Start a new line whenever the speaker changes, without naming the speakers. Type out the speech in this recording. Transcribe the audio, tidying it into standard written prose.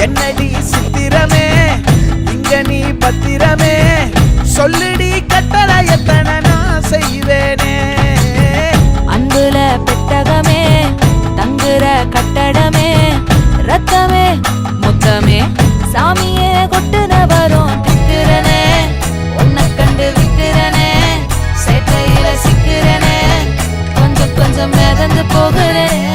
என்னடி சித்திரமே இங்க நீ பத்திரமே சொல்லுடி கட்டளை எத்தனை நான் செய்வேனே
அன்புல பெட்டகமே தங்குற கட்டடமே ரத்தமே முத்தமே சாமியே கொட்டுன வரும் திக்கிறனே உன்னை கண்டு விக்கிறனே சேட்டையில சிக்கிறனே கொஞ்சம் கொஞ்சம் மிதந்து போகிறேன்